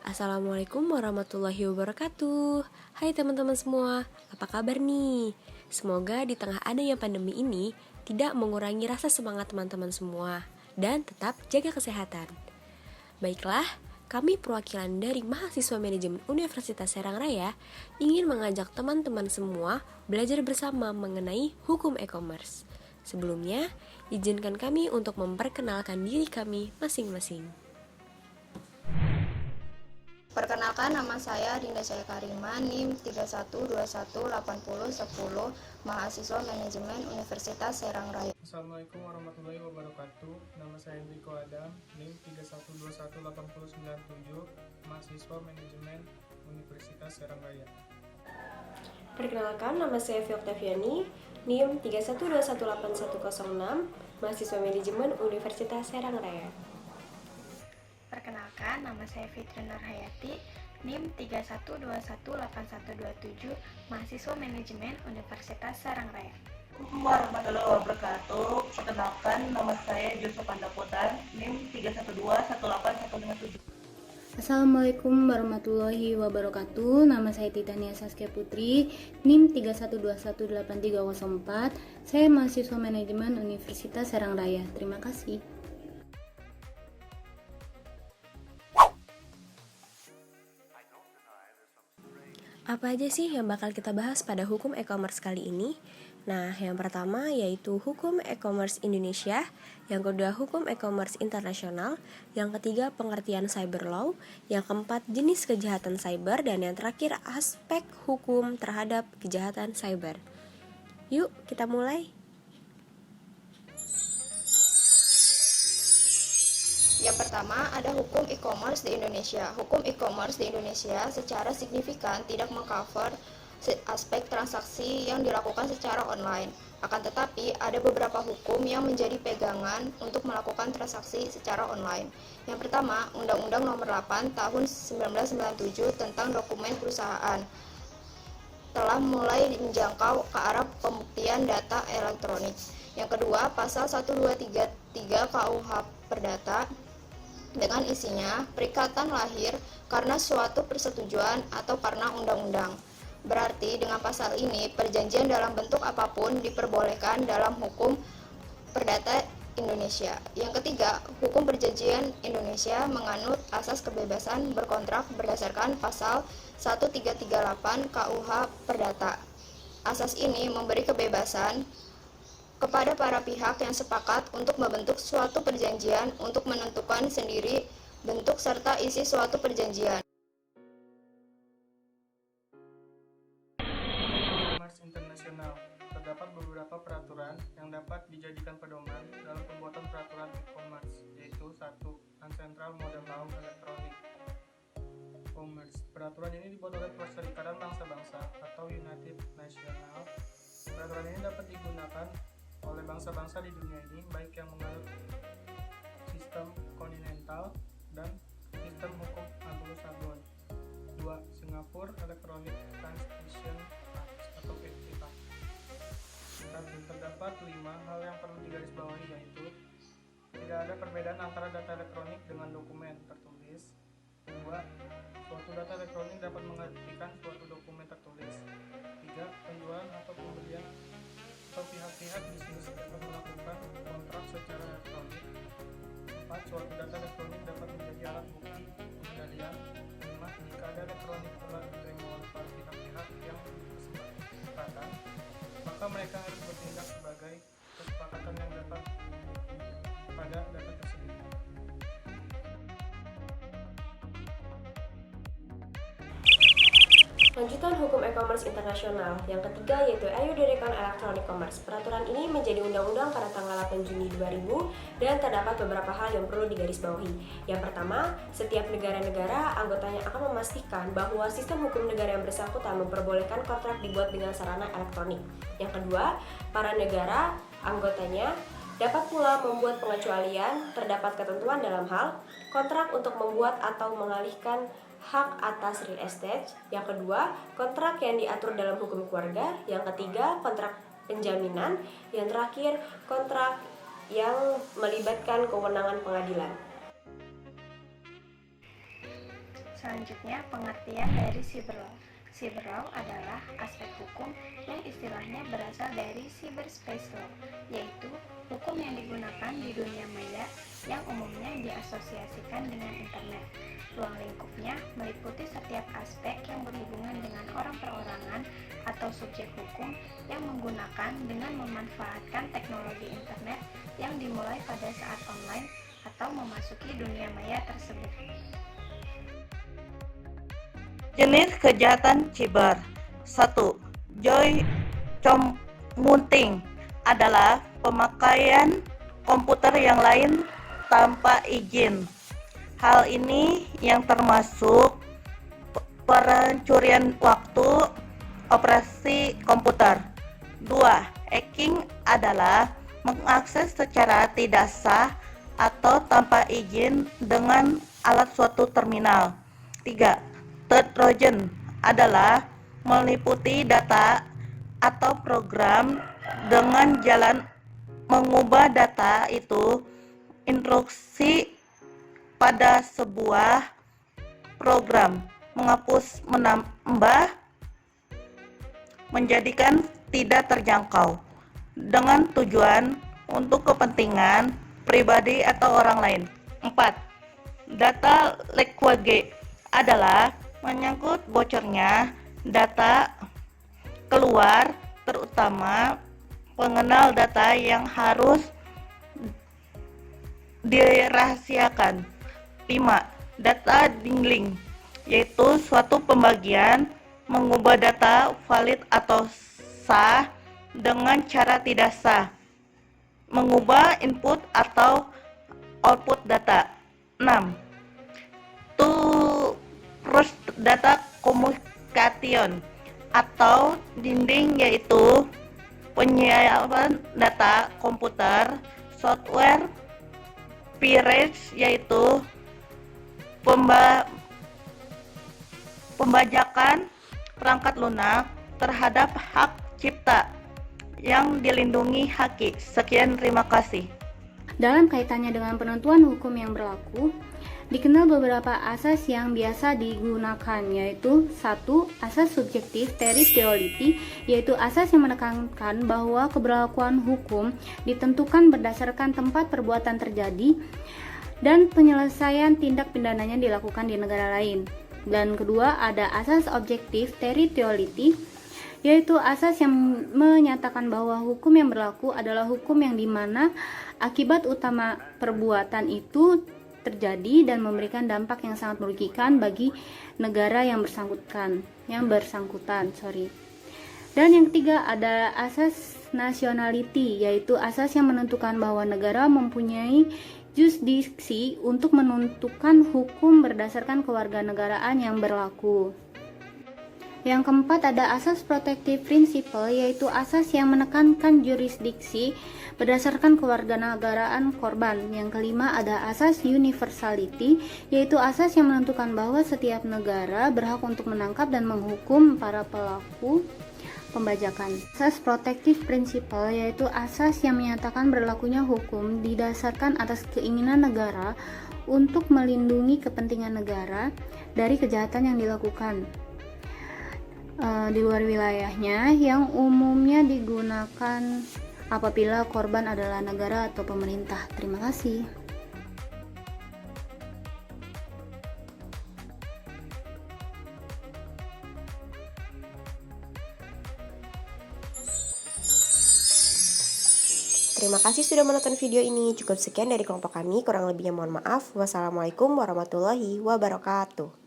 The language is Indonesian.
Assalamualaikum warahmatullahi wabarakatuh. Hai teman-teman semua, apa kabar nih? Semoga di tengah adanya pandemi ini tidak mengurangi rasa semangat teman-teman semua dan tetap jaga kesehatan. Baiklah, kami perwakilan dari mahasiswa manajemen Universitas Serang Raya ingin mengajak teman-teman semua belajar bersama mengenai hukum e-commerce. Sebelumnya, izinkan kami untuk memperkenalkan diri kami masing-masing. Perkenalkan, nama saya Dinda Jaya Karima, NIM 31218010, mahasiswa manajemen Universitas Serang Raya. Assalamualaikum warahmatullahi wabarakatuh. Nama saya Enrico Adam, NIM 31218097, mahasiswa manajemen Universitas Serang Raya. Perkenalkan, nama saya Fia Oktaviani, NIM 31218106, mahasiswa manajemen Universitas Serang Raya. Perkenalkan, nama saya Fitri Nurhayati, NIM 31218127, mahasiswa manajemen Universitas Serang Raya. Warahmatullahi wabarakatuh. Perkenalkan, nama saya Yusuf Pandaputan, NIM 31218157. Assalamualaikum warahmatullahi wabarakatuh. Nama saya Titania Saskia Putri, NIM 31218304. Saya mahasiswa manajemen Universitas Serang Raya. Terima kasih. Apa aja sih yang bakal kita bahas pada hukum e-commerce kali ini? Nah, yang pertama yaitu hukum e-commerce Indonesia, yang kedua hukum e-commerce internasional, yang ketiga pengertian cyber law, yang keempat jenis kejahatan cyber, dan yang terakhir aspek hukum terhadap kejahatan cyber. Yuk, kita mulai. Yang pertama, ada hukum e-commerce di Indonesia. Hukum e-commerce di Indonesia secara signifikan tidak mengcover aspek transaksi yang dilakukan secara online. Akan tetapi, ada beberapa hukum yang menjadi pegangan untuk melakukan transaksi secara online. Yang pertama, Undang-Undang Nomor 8 Tahun 1997 tentang dokumen perusahaan telah mulai menjangkau ke arah pembuktian data elektronik. Yang kedua, Pasal 1233 KUH Perdata dengan isinya perikatan lahir karena suatu persetujuan atau karena undang-undang. Berarti dengan pasal ini perjanjian dalam bentuk apapun diperbolehkan dalam hukum perdata Indonesia. Yang ketiga, hukum perjanjian Indonesia menganut asas kebebasan berkontrak berdasarkan pasal 1338 KUH Perdata. Asas ini memberi kebebasan kepada para pihak yang sepakat untuk membentuk suatu perjanjian untuk menentukan sendiri bentuk serta isi suatu perjanjian. E-commerce internasional. Terdapat beberapa peraturan yang dapat dijadikan pedoman dalam pembuatan peraturan e-commerce, yaitu 1. Uncentral Model Law Electronic Commerce. Peraturan ini dibuat oleh Perserikatan Bangsa-Bangsa atau United Nations. Peraturan ini dapat digunakan oleh bangsa-bangsa di dunia ini, baik yang menganut sistem kontinental dan sistem hukum Anglo-Saxon. 2. Singapore Electronic Transmission Act atau FTA. Terdapat 5 hal yang perlu digarisbawahi, yaitu tidak ada perbedaan antara data elektronik dengan dokumen tertulis. 2. Suatu data elektronik dapat mengartikan suatu dokumen tertulis. 3. Penjualan atau pembelian atau pihak-pihak bisnis dapat melakukan kontrak secara elektronik. 4. Suatu data elektronik dapat menjadi alat bukti pengendalian. 5. Jika data elektronik telah diterima oleh para pihak-pihak yang berkesepakatan, maka mereka harus bertindak sebagai kesepakatan yang dapat pada data tersebut. Lanjutan hukum e-commerce internasional. Yang ketiga yaitu EU Direcon Electronic Commerce. Peraturan ini menjadi undang-undang pada tanggal 8 Juni 2000 dan terdapat beberapa hal yang perlu digarisbawahi. Yang pertama, setiap negara-negara anggotanya akan memastikan bahwa sistem hukum negara yang bersangkutan memperbolehkan kontrak dibuat dengan sarana elektronik. Yang kedua, para negara anggotanya dapat pula membuat pengecualian terdapat ketentuan dalam hal kontrak untuk membuat atau mengalihkan hak atas real estate. Yang kedua, kontrak yang diatur dalam hukum keluarga. Yang ketiga, kontrak penjaminan. Yang terakhir, kontrak yang melibatkan kewenangan pengadilan. Selanjutnya, pengertian dari cyber law. Cyber law adalah aspek hukum yang istilahnya berasal dari cyberspace law, yaitu hukum yang digunakan di dunia maya yang umumnya diasosiasikan dengan internet. Ruang lingkupnya meliputi setiap aspek yang berhubungan dengan orang perorangan atau subjek hukum yang menggunakan dengan memanfaatkan teknologi internet yang dimulai pada saat online atau memasuki dunia maya tersebut. Jenis kejahatan siber. 1. Joy commuting adalah pemakaian komputer yang lain tanpa izin. Hal ini yang termasuk pencurian waktu operasi komputer. 2. Hacking adalah mengakses secara tidak sah atau tanpa izin dengan alat suatu terminal. 3. Trojan adalah meliputi data atau program dengan jalan mengubah data itu instruksi pada sebuah program, menghapus, menambah, menjadikan tidak terjangkau dengan tujuan untuk kepentingan pribadi atau orang lain. 4. Data leakage adalah menyangkut bocornya data keluar, terutama pengenal data yang harus dirahasiakan. 5. Data dingling, yaitu suatu pembagian mengubah data valid atau sah dengan cara tidak sah, mengubah input atau output data. 6. Trust data communication atau dinding, yaitu penyiapan data komputer, software pirates, yaitu pembajakan perangkat lunak terhadap hak cipta yang dilindungi haki. Sekian, terima kasih. Dalam kaitannya dengan penentuan hukum yang berlaku, dikenal beberapa asas yang biasa digunakan, yaitu 1. Asas subjektif territoriality, yaitu asas yang menekankan bahwa keberlakuan hukum ditentukan berdasarkan tempat perbuatan terjadi dan penyelesaian tindak pidananya dilakukan di negara lain. Dan kedua, ada asas objektif territoriality, yaitu asas yang menyatakan bahwa hukum yang berlaku adalah hukum yang dimana akibat utama perbuatan itu terjadi dan memberikan dampak yang sangat merugikan bagi negara yang bersangkutan. Dan yang ketiga ada asas nationality, yaitu asas yang menentukan bahwa negara mempunyai jurisdiksi untuk menentukan hukum berdasarkan kewarganegaraan yang berlaku. Yang keempat ada asas protective principle, yaitu asas yang menekankan jurisdiksi berdasarkan kewarganegaraan korban. Yang kelima ada asas universality, yaitu asas yang menentukan bahwa setiap negara berhak untuk menangkap dan menghukum para pelaku pembajakan. Asas protective principle, yaitu asas yang menyatakan berlakunya hukum didasarkan atas keinginan negara untuk melindungi kepentingan negara dari kejahatan yang dilakukan di luar wilayahnya, yang umumnya digunakan apabila korban adalah negara atau pemerintah. Terima kasih. Terima kasih sudah menonton video ini. Cukup sekian dari kelompok kami. Kurang lebihnya mohon maaf. Wassalamualaikum warahmatullahi wabarakatuh.